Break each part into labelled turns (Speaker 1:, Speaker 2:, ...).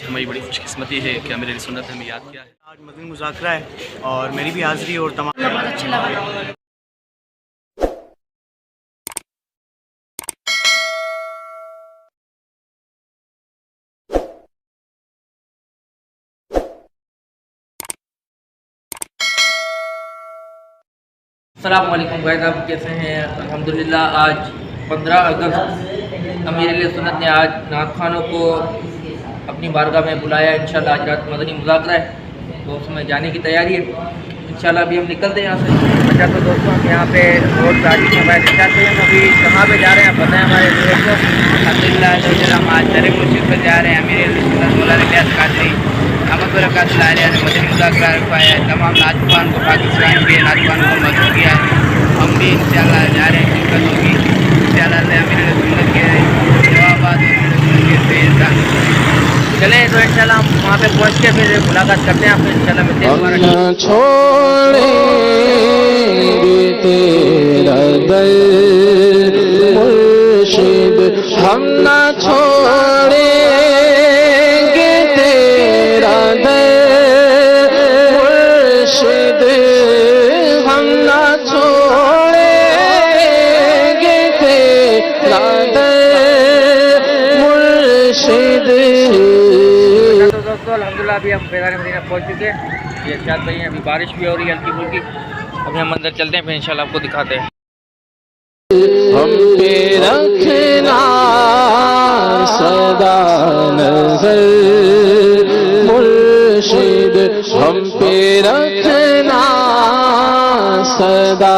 Speaker 1: ہماری بڑی خوش قسمتی ہے کہ امیر اہل سنت نے ہمیں یاد کیا ہے.
Speaker 2: آج مدنی مذاکرہ ہے اور میری بھی حاضری اور تمام
Speaker 3: بہت اچھا لگا.
Speaker 4: السلام علیکم غیر آپ کیسے ہیں؟ الحمدللہ آج 15 اگست امیر اہل سنت نے آج نعت خوانوں کو اپنی بارگاہ میں بلایا. انشاءاللہ آج رات مدنی مذاکرہ ہے تو اس میں جانے کی تیاری ہے. انشاءاللہ ابھی ہم نکلتے ہیں یہاں سے. اچھا تو دوستوں ہم یہاں پہ روڈ تاریخ میں بیٹھ جاتے ہیں. ہم ابھی کہاں پہ جا رہے ہیں پتہ ہے ہمارے دوست کو؟ الحمدللہ ہم آج درے مرشد پہ جا رہے ہیں. امیر اہل سنت مولانا الیاس قادری احمد برکات اللہ علیہ نے مدنی مذاکرہ رکھوایا ہے. تمام ناجوان کو پاکستان کے ناجوان کو مدعو کیا ہے. ہم بھی انشاءاللہ جا رہے ہیں. شرکت ہوگی انشاءاللہ سے امیر اہل سنت کے جوابات چلیں تو انشاءاللہ ہم وہاں پہ پہنچ کے پھر ملاقات کرتے ہیں. آپ کو انشاءاللہ ملتے ہیں دوبارہ.
Speaker 5: چھوڑیں گے تیرا در مرشد ہم نہ چھوڑیں گے تیرا در مرشد ہم نہ چھوڑیں گے تیرا در مرشد.
Speaker 4: تو دوستو الحمدللہ ابھی ہم فیضان مدینہ پہنچ چکے ہیں. یہ ارشاد بھائی ہیں ابھی بارش بھی ہو رہی ہے ہلکی پھلکی. ابھی ہم اندر چلتے ہیں پھر انشاءاللہ آپ کو دکھاتے ہیں.
Speaker 5: ہم پہ رکھنا سدا نظر مرشد ہم پہ رکھنا سدا.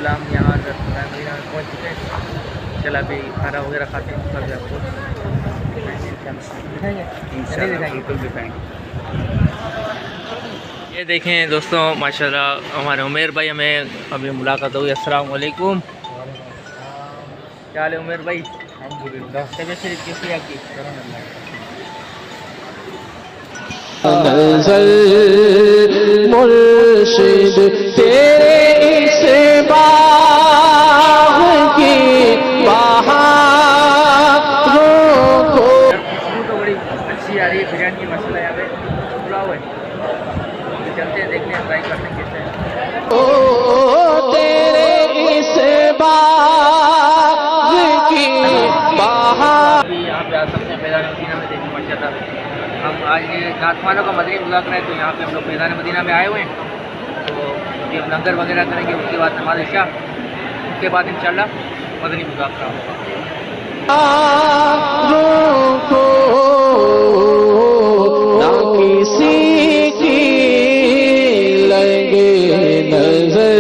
Speaker 4: ہم یہاں فیضان مدینہ میں پہنچ چکے ہیں. چل ابھی کھانا وغیرہ کھاتے ہیں. تب آپ کو یہ دیکھیں دوستوں ماشاءاللہ ہمارے عمیر بھائی ہمیں ابھی ملاقات ہوئی. السلام علیکم. کیا حال ہے عمیر بھائی؟ الحمدللہ. طبیعت شریف کیسی ہے آپ کی؟
Speaker 5: نظر مرشد تیرے اس باغ کی بہاروں کو.
Speaker 4: خوشبو تو بڑی اچھی آ رہی ہے بریانی کی. مسئلہ یہاں پہ کھلا ہوا ہے. چلتے ہیں دیکھتے ہیں ٹرائی کرتے ہیں کیسے ہے.
Speaker 5: او تیرے اس باغ کی بہار.
Speaker 4: ابھی یہاں پہ آ سکتے ہیں فیضان مدینہ میں. دیکھیں ماشاءاللہ ہم آج نعت خوانوں کا مدنی مذاکرہ ہے تو یہاں پہ ہم لوگ فیضان مدینہ میں آئے ہوئے ہیں. تو ابھی ہم لنگر وغیرہ کریں گے. اس کے بعد نماز عشاء. اس کے بعد انشاءاللہ مدنی مذاکرہ ہوگا.
Speaker 5: کو نہ کسی کی لگے نظر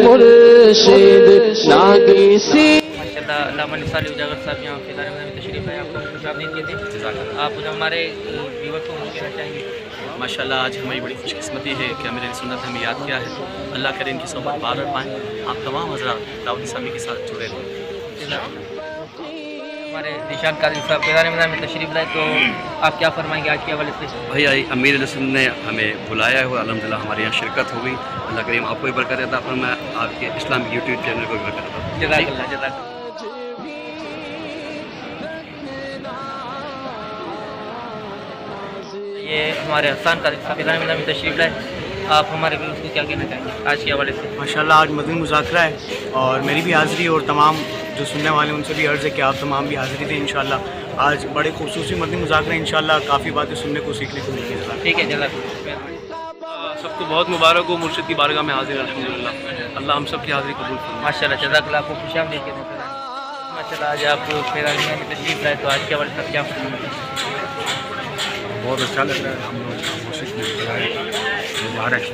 Speaker 5: مرشد نہ کسی.
Speaker 4: ماشاءاللہ علامہ نثار اجاگر صاحب یہاں فیضان مدینہ میں تشریف ہے. آپ کو خوش آمدید کہتے ہیں. آپ ہمارے ویورز کو کچھ کہنا چاہیں گے؟
Speaker 1: ماشاءاللہ آج ہماری بڑی خوش قسمتی ہے کہ امیر اہل سنت نے ہمیں یاد کیا ہے. اللہ کرے ان کی صحبت بار بار پائیں. آپ تمام حضرات دعوت اسلامی کے ساتھ جڑے رہیں.
Speaker 4: ہمارے ذیشان قادری صاحب فیضان مدینہ میں تشریف لائے تو آپ کیا فرمائیں گے آج کے حوالے سے؟
Speaker 1: بھائی امیر اہل سنت نے ہمیں بلایا ہوا. الحمدللہ ہمارے یہاں شرکت ہو گئی. اللہ کریم آپ کو بھی برکت عطا فرمائے. آپ کے اسلام یوٹیوب چینل کو بھی برکت عطا فرمائے.
Speaker 4: جزاک اللہ جزاک اللہ. یہ ہمارے حسان قادری صاحب فیضان مدینہ میں تشریف لائے. آپ ہمارے ویورز کو کیا کہنا چاہیں گے آج کے حوالے سے؟
Speaker 2: ماشاءاللہ آج مدنی مذاکرہ ہے اور میری بھی حاضری اور تمام جو سننے والے ہیں ان سے بھی عرض ہے کہ آپ تمام بھی حاضری دیں. انشاءاللہ آج بڑے خصوصی مدنی مذاکرہ انشاءاللہ کافی باتیں سننے کو سیکھنے کو ملتی ہے.
Speaker 4: ٹھیک ہے جزاک اللہ.
Speaker 1: سب کو بہت مبارک ہو. مرشد کی بارگاہ میں حاضر الحمدللہ. اللہ ہم سب کی حاضری قبول فرمائے.
Speaker 4: ماشاءاللہ جزاک اللہ. آپ کو خوش آمدید کہتے ہیں. ماشاءاللہ آج آپ فیضان مدینہ میں تشریف لائے تو آج کے حوالے سے کیا فرمائیں گے؟
Speaker 6: بہت اچھا لگ رہا ہے. ہم لوگ مرشد نے بلایا مبارک.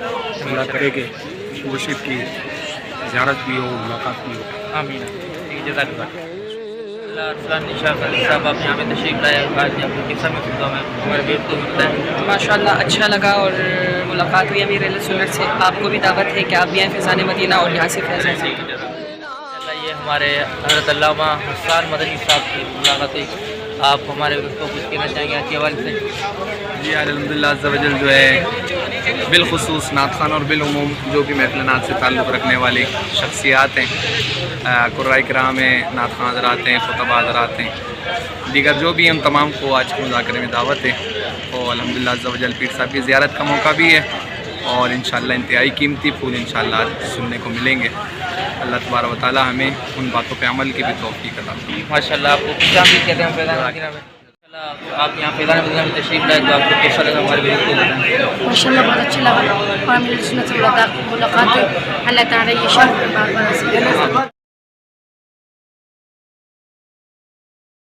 Speaker 6: اللہ کرے کہ مرشد کی زیارت بھی ہو ملاقات بھی ہو.
Speaker 4: آمین. ٹھیک ہے جزاک اللہ. السلام علیکم صاحب آپ یہاں پہ تشریف لائے. آج آپ کو کیسا محسوس ہوا؟ ہمارے ویب کو ملتا ہے.
Speaker 3: ماشاءاللہ اچھا لگا اور ملاقات ہوئی امیر اہل سنت سے. آپ کو بھی دعوت ہے کہ آپ بھی آئیں فیضان مدینہ اور یہاں سے فیضان سے.
Speaker 4: یہ ہمارے حضرت علامہ حسان مدنی صاحب کی ملاقات ہوئی. آپ ہمارے اس کو کچھ کہنا چاہیں گے آج کے حوالے سے؟
Speaker 7: جی الحمدللہ عز و جل جو ہے بالخصوص نعت خوان اور بالعموم جو بھی محفل نعت سے تعلق رکھنے والی شخصیات ہیں، قرائے کرام ہیں، نعت خوان حضرات ہیں، خطبہ حضرات ہیں، دیگر جو بھی ہیں ان تمام کو آج کے مذاکرے میں دعوت ہے. اور الحمدللہ عز و جل پیر صاحب کی زیارت کا موقع بھی ہے اور انشاءاللہ انتہائی قیمتی پھول انشاءاللہ آج سننے کو ملیں گے. اللہ تبارک و تعالی ہمیں ان باتوں پہ عمل کی بھی توفیق عطا فرمائے.
Speaker 4: ماشاء اللہ آپ کو کیا بھی کہتے ہیں فیضان مدینہ میں آپ یہاں فیضان مدینہ میں تشریف لائے تو آپ کو کیسا لگا ہمارے ویڈیو کو بتائیں.
Speaker 8: ماشاء اللہ بہت اچھا لگا اور میری سنت سے ملاقات ہوئی. اللہ تعالیٰ یہ شرف بار بار